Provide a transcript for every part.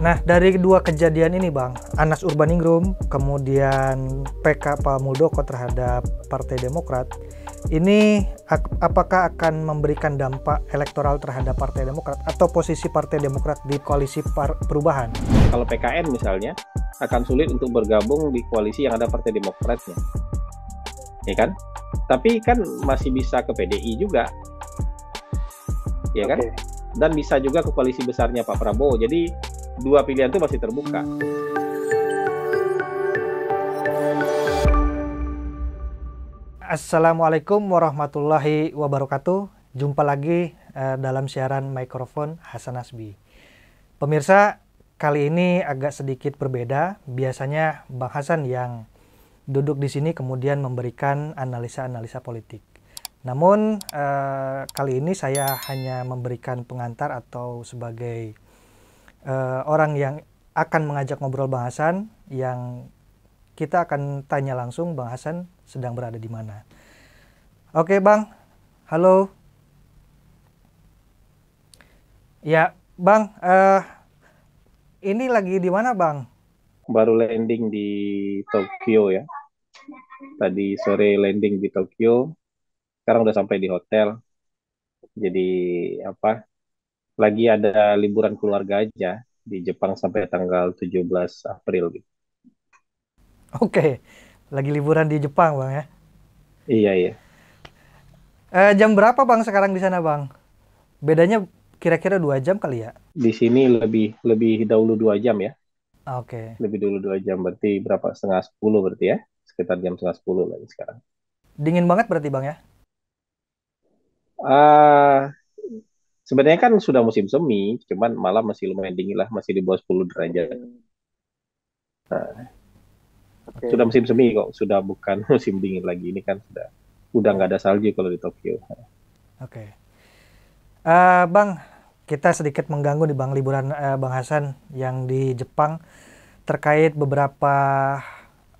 Nah, dari dua kejadian ini, Bang, Anas Urbaningrum, kemudian PK Pak Muldoko terhadap Partai Demokrat, ini apakah akan memberikan dampak elektoral terhadap Partai Demokrat atau posisi Partai Demokrat di koalisi perubahan? Kalau PKN misalnya, akan sulit untuk bergabung di koalisi yang ada Partai Demokratnya, ya kan? Tapi kan masih bisa ke PDI juga, ya kan? Oke. Dan bisa juga ke koalisi besarnya Pak Prabowo. Jadi dua pilihan itu masih terbuka. Assalamualaikum warahmatullahi wabarakatuh. Jumpa lagi dalam siaran mikrofon Hasan Nasbi. Pemirsa, kali ini agak sedikit berbeda. Biasanya Bang Hasan yang duduk di sini kemudian memberikan analisa-analisa politik. Namun kali ini saya hanya memberikan pengantar atau sebagai orang yang akan mengajak ngobrol Bang Hasan, yang kita akan tanya langsung Bang Hasan sedang berada di mana. Oke Bang, halo. Ya Bang, ini lagi di mana Bang? Baru landing di Tokyo ya. Tadi sore landing di Tokyo. Sekarang udah sampai di hotel. Jadi apa? Lagi ada liburan keluarga aja di Jepang sampai tanggal 17 April gitu. Oke, lagi liburan di Jepang Bang ya. Iya, iya. Jam berapa Bang sekarang di sana Bang? Bedanya kira-kira 2 jam kali ya? Di sini lebih lebih dahulu 2 jam ya. Oke. Lebih dulu 2 jam, berarti berapa? Setengah 10 berarti ya. Sekitar jam setengah 10 lagi sekarang. Dingin banget berarti Bang ya? Ah, sebenarnya kan sudah musim semi, cuman malam masih lumayan dingin lah, masih di bawah 10 derajat. Hmm, Nah, sudah oke. musim semi kok, sudah bukan musim dingin lagi. Ini kan udah nggak Ya. ada salju kalau di Tokyo. Oke. Bang, kita sedikit mengganggu nih Bang liburan Bang Hasan yang di Jepang terkait beberapa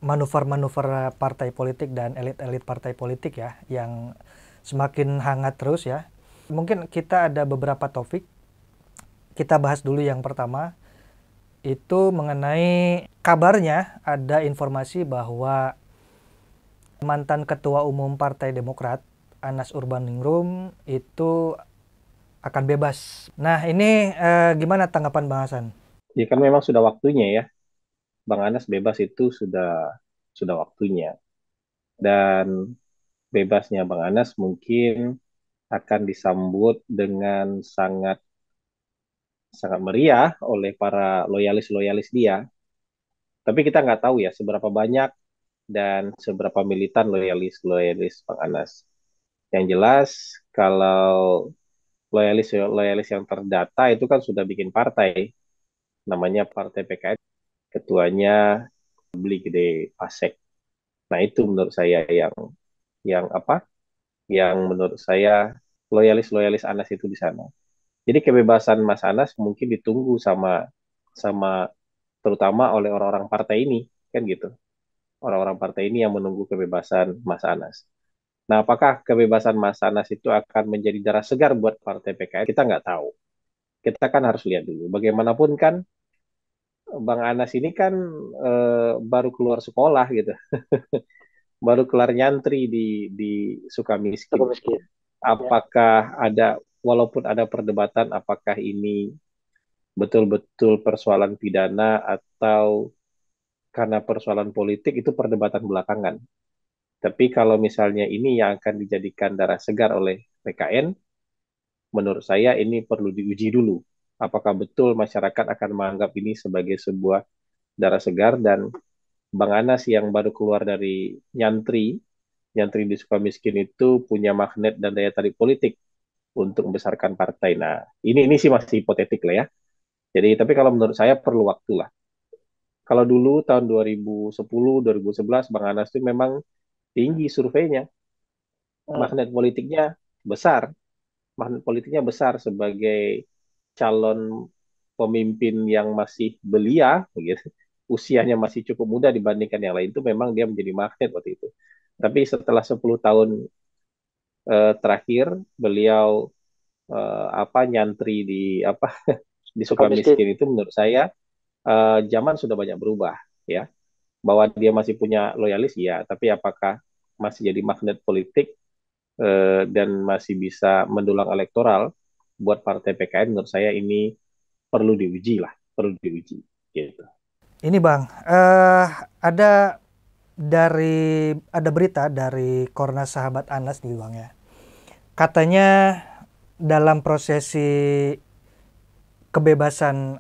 manuver-manuver partai politik dan elit-elit partai politik ya yang semakin hangat terus ya. Mungkin kita ada beberapa topik. Kita bahas dulu yang pertama itu mengenai kabarnya ada informasi bahwa mantan Ketua Umum Partai Demokrat Anas Urbaningrum itu akan bebas. Nah ini gimana tanggapan Bang Hasan? Ya kan memang sudah waktunya ya, Bang Anas bebas itu sudah waktunya. Dan bebasnya Bang Anas mungkin akan disambut dengan sangat sangat meriah oleh para loyalis-loyalis dia. Tapi kita nggak tahu ya seberapa banyak dan seberapa militan loyalis-loyalis Bang Anas. Yang jelas kalau loyalis-loyalis yang terdata itu kan sudah bikin partai, namanya Partai PKN, ketuanya Beli Gede Pasek. Nah itu menurut saya yang apa? Yang menurut saya loyalis-loyalis Anas itu di sana. Jadi kebebasan Mas Anas mungkin ditunggu sama sama terutama oleh orang-orang partai ini, kan gitu. Orang-orang partai ini yang menunggu kebebasan Mas Anas. Nah, apakah kebebasan Mas Anas itu akan menjadi darah segar buat partai PKS? Kita nggak tahu. Kita kan harus lihat dulu. Bagaimanapun kan Bang Anas ini kan baru keluar sekolah gitu, baru kelar nyantri di Sukamiskin. Suka miskin. Ya. Apakah ada, walaupun ada perdebatan, apakah ini betul-betul persoalan pidana atau karena persoalan politik itu perdebatan belakangan. Tapi kalau misalnya ini yang akan dijadikan darah segar oleh PKN, menurut saya ini perlu diuji dulu. Apakah betul masyarakat akan menganggap ini sebagai sebuah darah segar dan Bang Anas yang baru keluar dari nyantri di Sukamiskin itu punya magnet dan daya tarik politik untuk membesarkan partai. Nah, ini sih masih hipotetik lah ya. Jadi, tapi kalau menurut saya perlu waktu lah. Kalau dulu tahun 2010, 2011 Bang Anas itu memang tinggi surveinya, Hmm, magnet politiknya besar, magnet politiknya besar sebagai calon pemimpin yang masih belia, gitu. Usianya masih cukup muda dibandingkan yang lain itu memang dia menjadi magnet waktu itu. Tapi setelah 10 tahun terakhir beliau nyantri di apa di suka miskin. Sukamiskin itu menurut saya zaman sudah banyak berubah, ya. Bahwa dia masih punya loyalis, ya. Tapi apakah masih jadi magnet politik dan masih bisa mendulang elektoral buat partai PKN? Menurut saya ini perlu diuji lah, perlu diuji. Gitu. Ini Bang, ada ada berita dari Kornas Sahabat Anas nih Bang ya. Katanya dalam prosesi kebebasan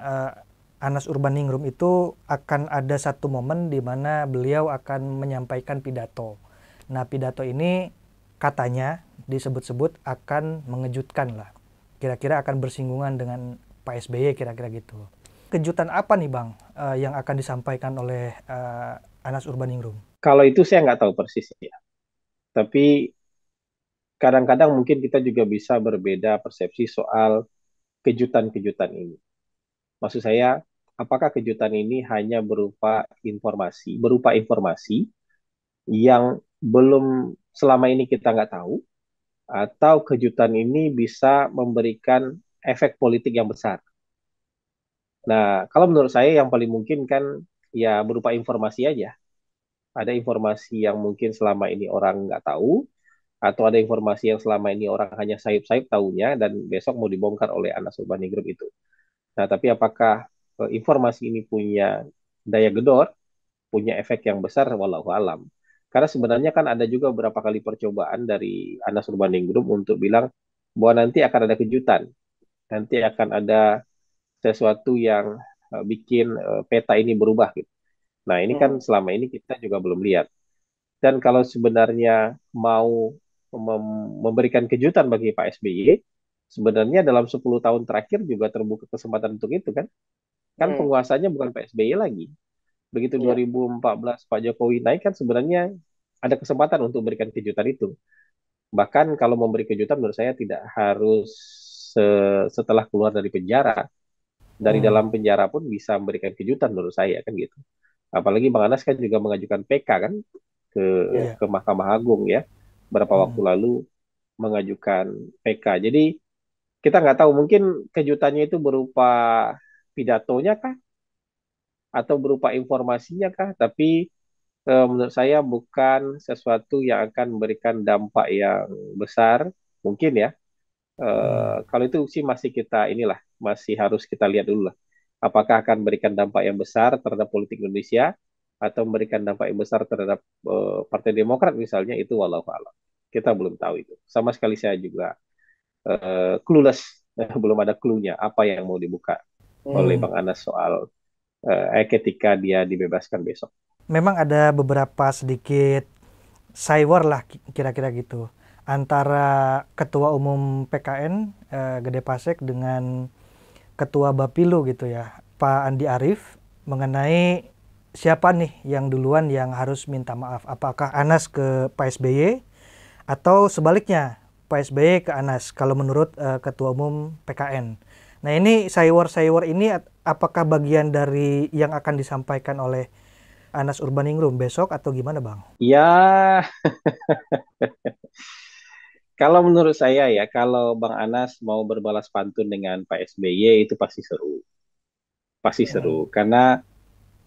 Anas Urbaningrum itu akan ada satu momen di mana beliau akan menyampaikan pidato. Nah, pidato ini katanya disebut-sebut akan mengejutkan lah. Kira-kira akan bersinggungan dengan Pak SBY kira-kira gitu. Kejutan apa nih Bang yang akan disampaikan oleh Anas Urbaningrum? Kalau itu saya nggak tahu persis ya. Tapi kadang-kadang mungkin kita juga bisa berbeda persepsi soal kejutan-kejutan ini. Maksud saya, apakah kejutan ini hanya berupa informasi yang belum selama ini kita nggak tahu, atau kejutan ini bisa memberikan efek politik yang besar. Nah, kalau menurut saya yang paling mungkin kan ya berupa informasi aja. Ada informasi yang mungkin selama ini orang nggak tahu, atau ada informasi yang selama ini orang hanya sayup-sayup tahunya dan besok mau dibongkar oleh Anas Urbaningrum itu. Nah, tapi apakah informasi ini punya daya gedor, punya efek yang besar, walau alam. Karena sebenarnya kan ada juga beberapa kali percobaan dari Anas Urbaningrum untuk bilang bahwa nanti akan ada kejutan, nanti akan ada sesuatu yang bikin peta ini berubah gitu. Nah, ini kan Hmm. selama ini kita juga belum lihat. Dan kalau sebenarnya mau memberikan kejutan bagi Pak SBY, sebenarnya dalam 10 tahun terakhir juga terbuka kesempatan untuk itu kan. Kan Hmm. penguasanya bukan Pak SBY lagi. Begitu Iya. 2014 Pak Jokowi naik kan sebenarnya ada kesempatan untuk memberikan kejutan itu. Bahkan kalau memberi kejutan menurut saya tidak harus setelah keluar dari penjara. Dari Hmm. dalam penjara pun bisa memberikan kejutan menurut saya kan gitu. Apalagi Bang Anas kan juga mengajukan PK kan ke Iya. Iya. ke Mahkamah Agung ya beberapa waktu Hmm. lalu mengajukan PK. Jadi kita nggak tahu mungkin kejutannya itu berupa pidatonya kah atau berupa informasinya kah, tapi menurut saya bukan sesuatu yang akan memberikan dampak yang besar mungkin ya. Hmm. Kalau itu sih masih kita inilah masih harus kita lihat dulu lah. Apakah akan memberikan dampak yang besar terhadap politik Indonesia atau memberikan dampak yang besar terhadap Partai Demokrat misalnya, itu walau alam. Kita belum tahu itu. Sama sekali saya juga clueless, belum ada clue-nya apa yang mau dibuka oleh Hmm. Bang Anas soal ketika dia dibebaskan besok. Memang ada beberapa sedikit cywar lah kira-kira gitu antara Ketua Umum PKN Gede Pasek dengan Ketua Bapilu gitu ya, Pak Andi Arief, mengenai siapa nih yang duluan yang harus minta maaf. Apakah Anas ke Pak SBY atau sebaliknya Pak SBY ke Anas kalau menurut Ketua Umum PKN. Nah, ini cywar-cywar ini apakah bagian dari yang akan disampaikan oleh Anas Urbaningrum besok atau gimana Bang? Ya, kalau menurut saya ya, kalau Bang Anas mau berbalas pantun dengan Pak SBY itu pasti seru. Pasti Hmm. seru. Karena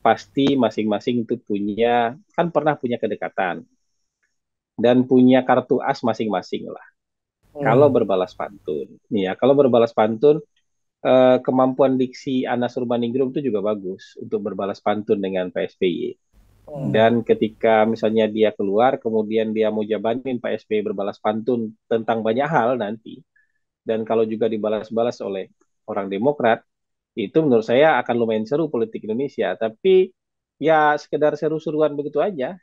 pasti masing-masing itu punya, kan pernah punya kedekatan. Dan punya kartu as masing-masing lah. Kalau Hmm. berbalas pantun. Ya, kalau berbalas pantun, kemampuan diksi Anas Urbaningrum itu juga bagus untuk berbalas pantun dengan Pak SBY. Hmm. Hmm. Dan ketika misalnya dia keluar, kemudian dia mau jabanin Pak SBY berbalas pantun tentang banyak hal nanti, dan kalau juga dibalas-balas oleh orang Demokrat, itu menurut saya akan lumayan seru politik Indonesia. Tapi ya sekedar seru-seruan begitu aja.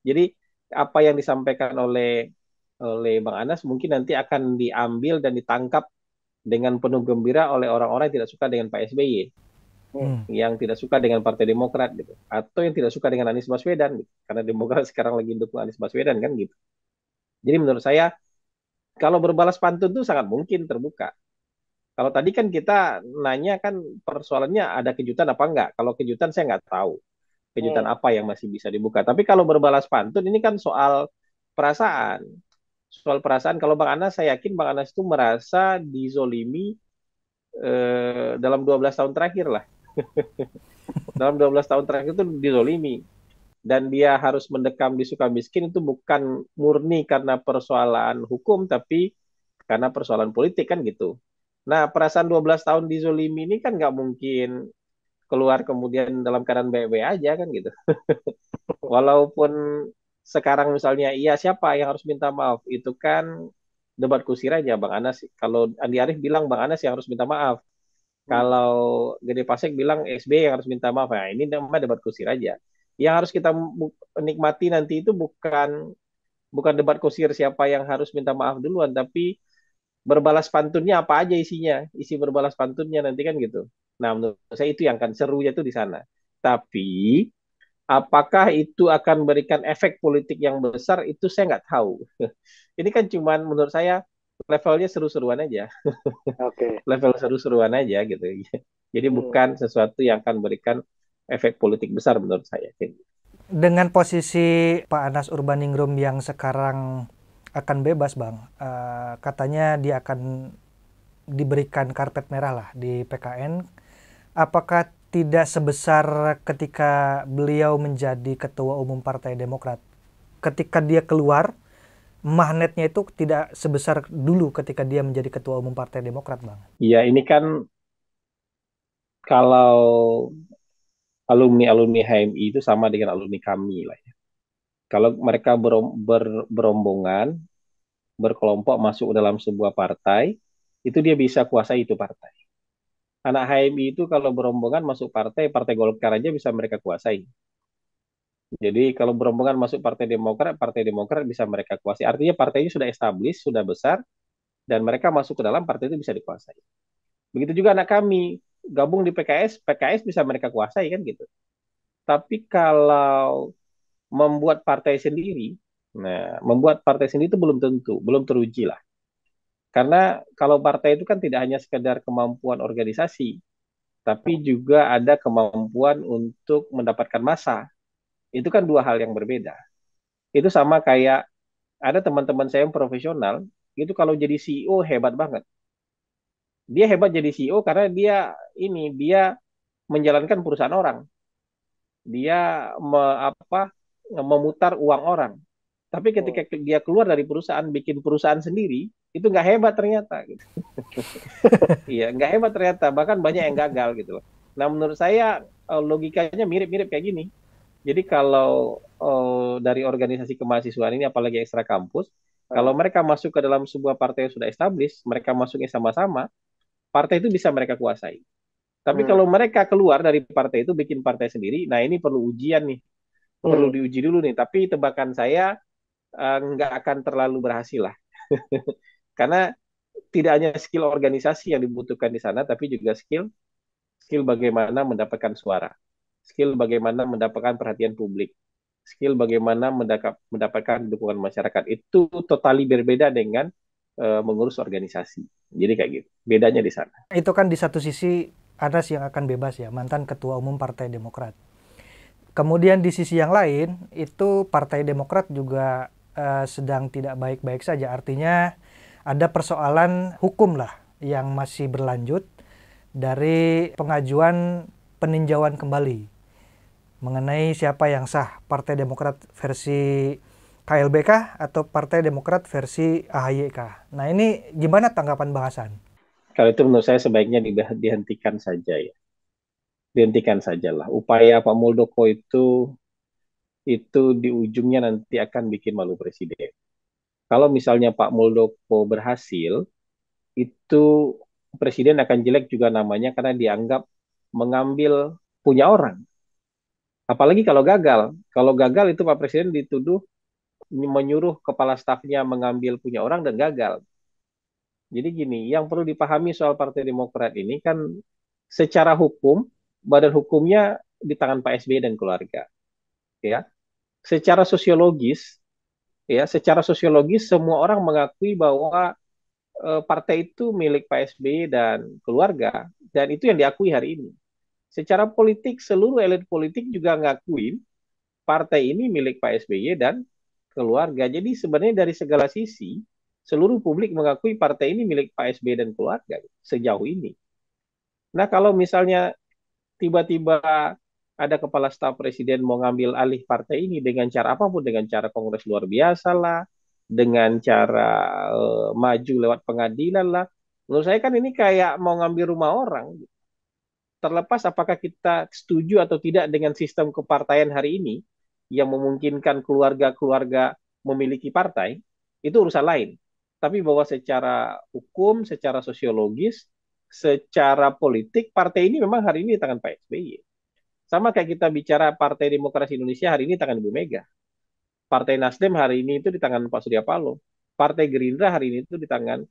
Jadi apa yang disampaikan oleh Bang Anas mungkin nanti akan diambil dan ditangkap dengan penuh gembira oleh orang-orang yang tidak suka dengan Pak SBY, Hmm. Hmm. yang tidak suka dengan Partai Demokrat gitu, atau yang tidak suka dengan Anies Baswedan gitu. Karena Demokrat sekarang lagi dukung Anies Baswedan kan gitu. Jadi menurut saya kalau berbalas pantun itu sangat mungkin terbuka. Kalau tadi kan kita nanya kan persoalannya ada kejutan apa enggak. Kalau kejutan saya nggak tahu. Kejutan Hmm. apa yang masih bisa dibuka. Tapi kalau berbalas pantun ini kan soal perasaan. Soal perasaan, kalau Bang Anas, saya yakin Bang Anas itu merasa dizolimi dalam 12 tahun terakhir lah. Dalam 12 tahun terakhir itu dizolimi. Dan dia harus mendekam di Sukamiskin itu bukan murni karena persoalan hukum, tapi karena persoalan politik kan gitu. Nah, perasaan 12 tahun dizolimi ini kan nggak mungkin keluar kemudian dalam keadaan baik-baik aja kan gitu. Walaupun sekarang misalnya, iya siapa yang harus minta maaf? Itu kan debat kusir aja Bang Anas. Kalau Andi Arief bilang Bang Anas yang harus minta maaf. Hmm. Kalau Gede Pasek bilang SBY yang harus minta maaf. Nah, ini namanya debat kusir aja. Yang harus kita nikmati nanti itu bukan bukan debat kusir siapa yang harus minta maaf duluan, tapi berbalas pantunnya apa aja isinya, isi berbalas pantunnya nanti kan gitu. Nah, menurut saya itu yang akan serunya tuh di sana. Tapi apakah itu akan memberikan efek politik yang besar itu saya nggak tahu. Ini kan cuman menurut saya levelnya seru-seruan aja, Oke. level seru-seruan aja gitu. Jadi Hmm. bukan sesuatu yang akan memberikan efek politik besar menurut saya. Dengan posisi Pak Anas Urbaningrum yang sekarang akan bebas, Bang, katanya dia akan diberikan karpet merah lah di PKN. Apakah tidak sebesar ketika beliau menjadi Ketua Umum Partai Demokrat? Ketika dia keluar, magnetnya itu tidak sebesar dulu ketika dia menjadi Ketua Umum Partai Demokrat, Bang. Ya ini kan kalau alumni-alumni HMI itu sama dengan alumni kami lah ya. Kalau mereka berombongan, berkelompok masuk dalam sebuah partai, itu dia bisa kuasai itu partai. Anak HMI itu kalau berombongan masuk partai, Partai Golkar aja bisa mereka kuasai. Jadi kalau berombongan masuk Partai Demokrat bisa mereka kuasai. Artinya partainya sudah established, sudah besar, dan mereka masuk ke dalam partai itu bisa dikuasai. Begitu juga anak kami gabung di PKS, PKS bisa mereka kuasai kan gitu. Tapi kalau membuat partai sendiri, nah membuat partai sendiri itu belum tentu, belum teruji lah. Karena kalau partai itu kan tidak hanya sekedar kemampuan organisasi, tapi juga ada kemampuan untuk mendapatkan massa. Itu kan dua hal yang berbeda. Itu sama kayak ada teman-teman saya yang profesional, itu kalau jadi CEO hebat banget. Dia hebat jadi CEO karena dia menjalankan perusahaan orang. Dia memutar uang orang. Tapi ketika Hmm. dia keluar dari perusahaan, bikin perusahaan sendiri, itu nggak hebat ternyata. Gitu. Iya, nggak hebat ternyata. Bahkan banyak yang gagal gitu loh. Nah, menurut saya logikanya mirip-mirip kayak gini. Jadi kalau dari organisasi kemahasiswaan ini, apalagi ekstra kampus, kalau Ah. mereka masuk ke dalam sebuah partai yang sudah established, mereka masuknya sama-sama, partai itu bisa mereka kuasai. Tapi Hmm. kalau mereka keluar dari partai itu, bikin partai sendiri, nah ini perlu ujian nih, perlu Hmm. diuji dulu nih. Tapi tebakan saya nggak akan terlalu berhasil lah. Karena tidak hanya skill organisasi yang dibutuhkan di sana, tapi juga skill skill bagaimana mendapatkan suara, skill bagaimana mendapatkan perhatian publik, skill bagaimana mendapatkan dukungan masyarakat. Itu totali berbeda dengan mengurus organisasi. Jadi kayak gitu. Bedanya di sana. Itu kan di satu sisi Anas yang akan bebas ya, mantan Ketua Umum Partai Demokrat. Kemudian di sisi yang lain, itu Partai Demokrat juga sedang tidak baik-baik saja. Artinya ada persoalan hukum lah yang masih berlanjut dari pengajuan peninjauan kembali mengenai siapa yang sah, Partai Demokrat versi KLBK atau Partai Demokrat versi AHYK. Nah ini gimana tanggapan Bang Hasan? Kalau itu menurut saya sebaiknya dihentikan saja ya. Dihentikan sajalah. Upaya Pak Muldoko itu di ujungnya nanti akan bikin malu presiden. Kalau misalnya Pak Muldoko berhasil, itu presiden akan jelek juga namanya karena dianggap mengambil punya orang. Apalagi kalau gagal. Kalau gagal itu Pak Presiden dituduh menyuruh kepala stafnya mengambil punya orang dan gagal. Jadi gini, yang perlu dipahami soal Partai Demokrat ini kan secara hukum, badan hukumnya di tangan Pak SBY dan keluarga. Ya, secara sosiologis, secara sosiologis semua orang mengakui bahwa partai itu milik Pak SBY dan keluarga, dan itu yang diakui hari ini. Secara politik, seluruh elit politik juga ngakuin partai ini milik Pak SBY dan keluarga. Jadi sebenarnya dari segala sisi, seluruh publik mengakui partai ini milik Pak SBY dan keluarga sejauh ini. Nah kalau misalnya tiba-tiba ada kepala staf presiden mau ngambil alih partai ini dengan cara apapun, dengan cara kongres luar biasa lah, dengan cara maju lewat pengadilan lah. Menurut saya kan ini kayak mau ngambil rumah orang. Terlepas apakah kita setuju atau tidak dengan sistem kepartaian hari ini yang memungkinkan keluarga-keluarga memiliki partai, itu urusan lain. Tapi bahwa secara hukum, secara sosiologis, secara politik, partai ini memang hari ini di tangan Pak SBY. Sama kayak kita bicara Partai Demokrasi Indonesia hari ini di tangan Ibu Mega. Partai Nasdem hari ini itu di tangan Pak Surya Paloh. Partai Gerindra hari ini itu di tangan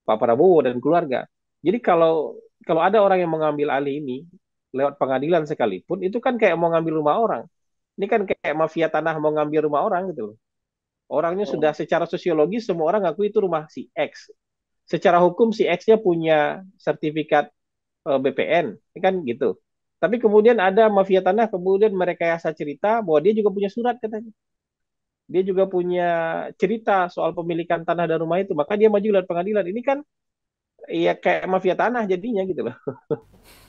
Pak Prabowo dan keluarga. Jadi kalau kalau ada orang yang mengambil alih ini lewat pengadilan sekalipun, itu kan kayak mau ngambil rumah orang. Ini kan kayak mafia tanah mau ngambil rumah orang gitu loh. Orangnya sudah secara sosiologis semua orang ngaku itu rumah si X. Secara hukum si X-nya punya sertifikat BPN, kan gitu. Tapi kemudian ada mafia tanah, kemudian merekayasa cerita bahwa dia juga punya surat katanya. Dia juga punya cerita soal pemilikan tanah dan rumah itu, maka dia maju lewat pengadilan. Ini kan ya kayak mafia tanah jadinya gitu loh.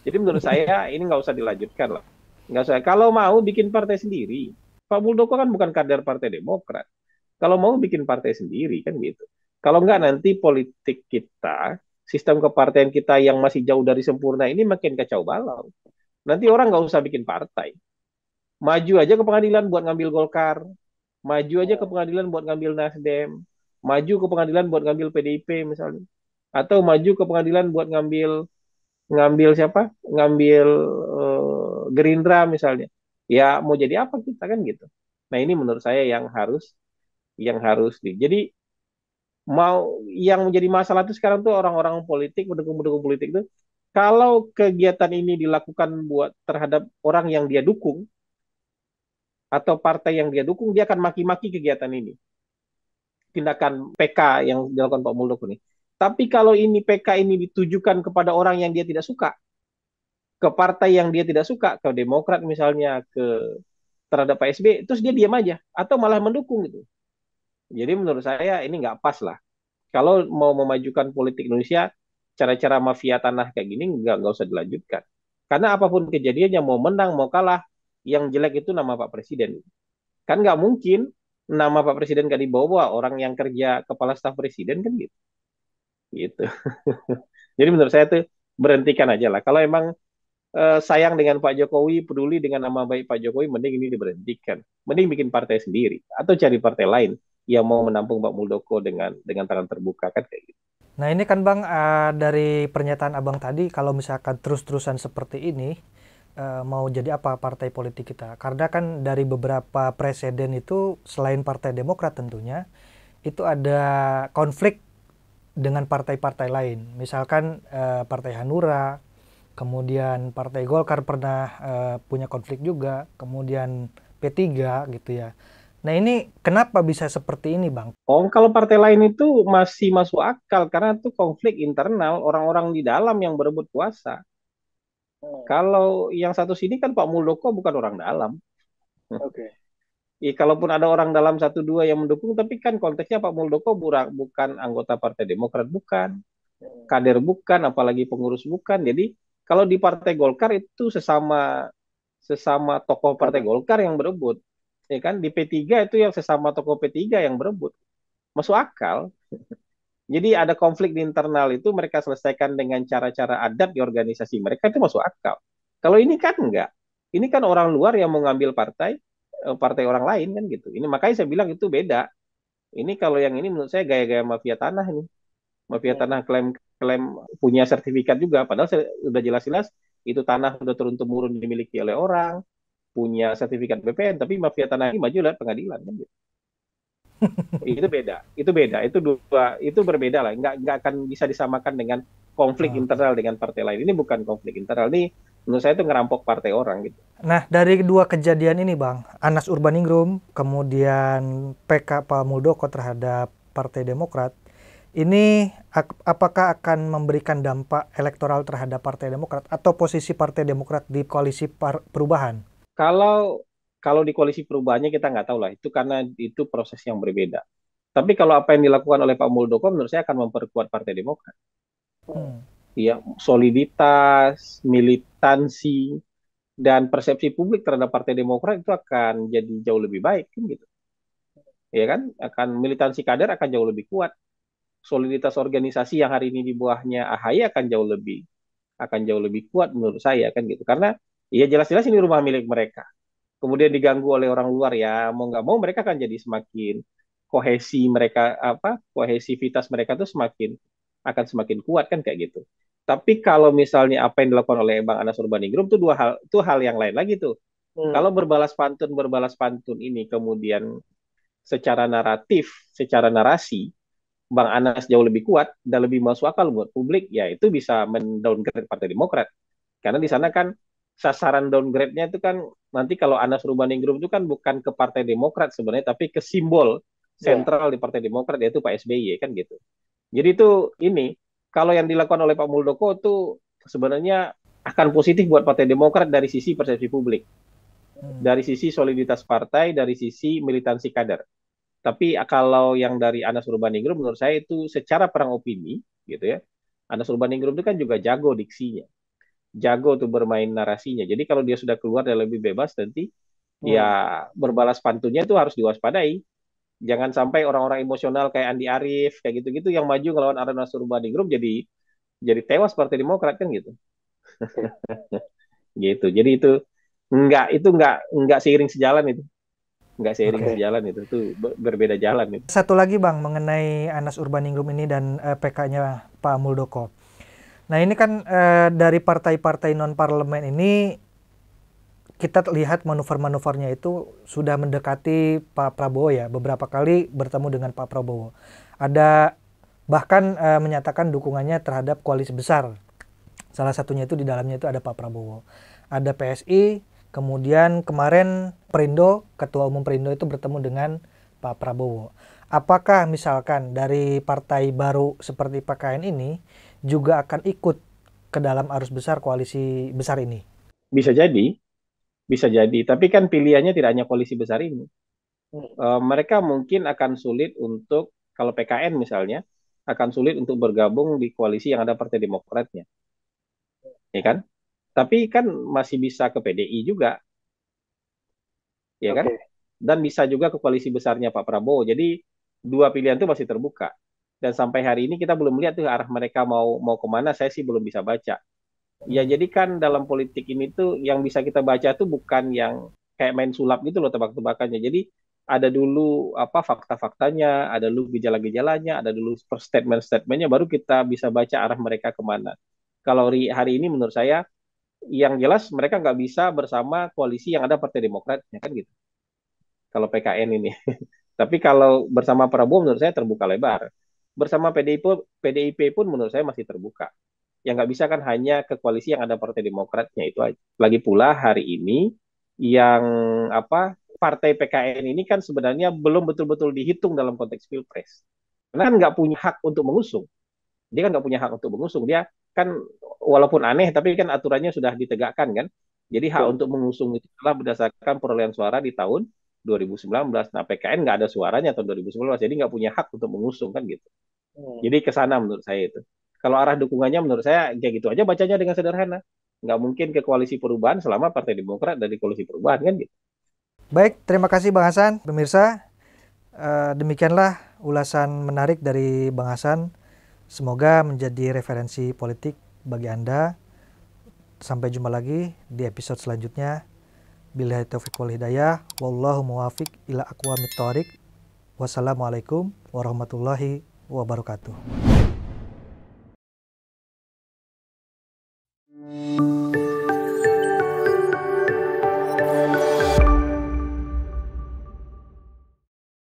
Jadi menurut saya ini nggak usah dilanjutkan lah. Nggak usah. Kalau mau bikin partai sendiri, Pak Muldoko kan bukan kader Partai Demokrat. Kalau mau bikin partai sendiri kan gitu. Kalau nggak nanti politik kita, sistem kepartaian kita yang masih jauh dari sempurna ini makin kacau balau. Nanti orang nggak usah bikin partai. Maju aja ke pengadilan buat ngambil Golkar. Maju aja ke pengadilan buat ngambil Nasdem. Maju ke pengadilan buat ngambil PDIP misalnya. Atau maju ke pengadilan buat ngambil ngambil siapa? Ngambil Gerindra misalnya. Ya mau jadi apa kita kan gitu. Nah ini menurut saya yang harus di. Jadi mau yang menjadi masalah itu sekarang tuh orang-orang politik, pendukung-pendukung politik itu kalau kegiatan ini dilakukan buat terhadap orang yang dia dukung atau partai yang dia dukung, dia akan maki-maki kegiatan ini. Tindakan PK yang dilakukan Pak Muldoko ini. Tapi kalau ini PK ini ditujukan kepada orang yang dia tidak suka, ke partai yang dia tidak suka, ke Demokrat misalnya, ke terhadap Pak SBY, terus dia diam aja atau malah mendukung gitu. Jadi menurut saya ini nggak pas lah. Kalau mau memajukan politik Indonesia, cara-cara mafia tanah kayak gini nggak usah dilanjutkan. Karena apapun kejadiannya, mau menang mau kalah, yang jelek itu nama Pak Presiden. Kan nggak mungkin nama Pak Presiden nggak dibawa orang yang kerja kepala staf presiden kan gitu. Gitu. Jadi menurut saya tuh berhentikan aja lah. Kalau emang sayang dengan Pak Jokowi, peduli dengan nama baik Pak Jokowi, mending ini diberhentikan. Mending bikin partai sendiri atau cari partai lain yang mau menampung Pak Muldoko dengan tangan terbuka kan kayak gitu. Nah ini kan Bang, dari pernyataan Abang tadi, kalau misalkan terus-terusan seperti ini, mau jadi apa partai politik kita? Karena kan dari beberapa presiden itu, selain Partai Demokrat tentunya, itu ada konflik dengan partai-partai lain. Misalkan Partai Hanura, kemudian Partai Golkar pernah punya konflik juga, kemudian P3 gitu ya. Nah ini kenapa bisa seperti ini Bang? Oh, kalau partai lain itu masih masuk akal karena itu konflik internal orang-orang di dalam yang berebut kuasa. Kalau yang satu sini kan Pak Muldoko bukan orang dalam. Oke. Kalaupun ada orang dalam satu dua yang mendukung, tapi kan konteksnya Pak Muldoko bukan anggota Partai Demokrat, bukan kader, bukan, apalagi pengurus, bukan. Jadi kalau di Partai Golkar itu sesama sesama tokoh Partai Golkar yang berebut, ya kan? Di P3 itu yang sesama tokoh P3 yang berebut, masuk akal. Jadi ada konflik di internal itu mereka selesaikan dengan cara-cara adat di organisasi mereka, itu masuk akal. Kalau ini kan enggak. Ini kan orang luar yang mengambil partai orang lain kan gitu. Ini makanya saya bilang itu beda. Ini kalau yang ini menurut saya gaya-gaya mafia tanah ini. Mafia tanah klaim punya sertifikat juga, padahal sudah jelas-jelas itu tanah sudah turun-temurun dimiliki oleh orang, punya sertifikat BPN, tapi mafia tanah ini maju lewat pengadilan kan gitu. Itu berbeda lah, nggak akan bisa disamakan dengan konflik internal dengan partai lain. Ini bukan konflik internal, ini menurut saya itu ngerampok partai orang gitu. Nah dari dua kejadian ini Bang, Anas Urbaningrum kemudian PK Pak Muldoko terhadap Partai Demokrat, ini apakah akan memberikan dampak elektoral terhadap Partai Demokrat atau posisi Partai Demokrat di koalisi perubahan? Kalau di koalisi perubahannya kita nggak tahu lah, itu karena itu proses yang berbeda. Tapi kalau apa yang dilakukan oleh Pak Muldoko menurut saya akan memperkuat Partai Demokrat. Ya, soliditas, militansi, dan persepsi publik terhadap Partai Demokrat itu akan jadi jauh lebih baik kan gitu. Ya kan? Akan militansi kader akan jauh lebih kuat. Soliditas organisasi yang hari ini di bawahnya AHY akan jauh lebih kuat menurut saya kan gitu. Karena ya jelas-jelas ini rumah milik mereka. Kemudian diganggu oleh orang luar ya mau nggak mau mereka akan jadi semakin kohesivitas mereka tuh akan semakin kuat kan kayak gitu. Tapi kalau misalnya apa yang dilakukan oleh Bang Anas Urbaningrum itu hal yang lain lagi tuh. Kalau berbalas pantun ini kemudian secara naratif, secara narasi Bang Anas jauh lebih kuat dan lebih masuk akal buat publik, ya itu bisa mendowngrade Partai Demokrat. Karena di sana kan sasaran downgrade-nya itu kan nanti kalau Anas Urbaningrum itu kan bukan ke Partai Demokrat sebenarnya, tapi ke simbol sentral di Partai Demokrat yaitu Pak SBY kan gitu. Jadi itu ini kalau yang dilakukan oleh Pak Muldoko itu sebenarnya akan positif buat Partai Demokrat dari sisi persepsi publik, dari sisi soliditas partai, dari sisi militansi kader. Tapi kalau yang dari Anas Urbaningrum menurut saya itu secara perang opini gitu ya. Anas Urbaningrum itu kan juga jago diksinya, jago tuh bermain narasinya. Jadi kalau dia sudah keluar dan lebih bebas nanti ya berbalas pantunnya itu harus diwaspadai. Jangan sampai orang-orang emosional kayak Andi Arief kayak gitu-gitu yang maju ngelawan Anas Urbaningrum jadi tewas Partai Demokrat kan gitu. Gitu. Jadi itu nggak seiring sejalan itu. Nggak seiring sejalan itu tuh berbeda jalan itu. Satu lagi Bang mengenai Anas Urbaningrum ini dan PK-nya Pak Muldoko. Nah ini kan dari partai-partai non parlemen ini kita lihat manuver-manuvernya itu sudah mendekati Pak Prabowo ya, beberapa kali bertemu dengan Pak Prabowo. Ada bahkan menyatakan dukungannya terhadap koalisi besar. Salah satunya itu di dalamnya itu ada Pak Prabowo. Ada PSI, kemudian kemarin Perindo, Ketua Umum Perindo itu bertemu dengan Pak Prabowo. Apakah misalkan dari partai baru seperti PKN ini juga akan ikut ke dalam arus besar koalisi besar ini? Bisa jadi. Bisa jadi, tapi kan pilihannya tidak hanya koalisi besar ini. Mereka mungkin akan sulit untuk, kalau PKN misalnya, akan sulit untuk bergabung di koalisi yang ada Partai Demokratnya. Ya kan? Tapi kan masih bisa ke PDI juga. Ya kan? Dan bisa juga ke koalisi besarnya Pak Prabowo. Jadi dua pilihan itu masih terbuka. Dan sampai hari ini kita belum lihat tuh arah mereka mau kemana, saya sih belum bisa baca. Ya jadi kan dalam politik ini tuh yang bisa kita baca tuh bukan yang kayak main sulap gitu loh tebak-tebakannya. Jadi ada dulu apa fakta-faktanya, ada dulu gejala-gejalanya, ada dulu statement-statementnya, baru kita bisa baca arah mereka kemana. Kalau hari ini menurut saya yang jelas mereka nggak bisa bersama koalisi yang ada Partai Demokratnya kan gitu. Kalau PKN ini. Tapi kalau bersama Prabowo menurut saya terbuka lebar. Bersama PDIP pun menurut saya masih terbuka. Yang nggak bisa kan hanya ke koalisi yang ada Partai Demokratnya itu aja. Lagi pula hari ini yang apa partai PKN ini kan sebenarnya belum betul-betul dihitung dalam konteks pilpres. Karena kan nggak punya hak untuk mengusung. Dia kan nggak punya hak untuk mengusung. Dia kan walaupun aneh tapi kan aturannya sudah ditegakkan kan. Jadi hak untuk mengusung itu adalah berdasarkan perolehan suara di tahun 2019. Nah PKN nggak ada suaranya tahun 2019, jadi nggak punya hak untuk mengusung kan gitu. Jadi ke sana menurut saya itu. Kalau arah dukungannya menurut saya kayak gitu aja bacanya dengan sederhana. Nggak mungkin ke koalisi perubahan selama Partai Demokrat dari koalisi perubahan kan gitu. Baik, terima kasih Bang Hasan. Pemirsa, demikianlah ulasan menarik dari Bang Hasan. Semoga menjadi referensi politik bagi Anda. Sampai jumpa lagi di episode selanjutnya. Billahi taufiq wal hidayah. Wallahu muwafiq ila aqwamit thoriq. Wassalamualaikum warahmatullahi wabarakatuh.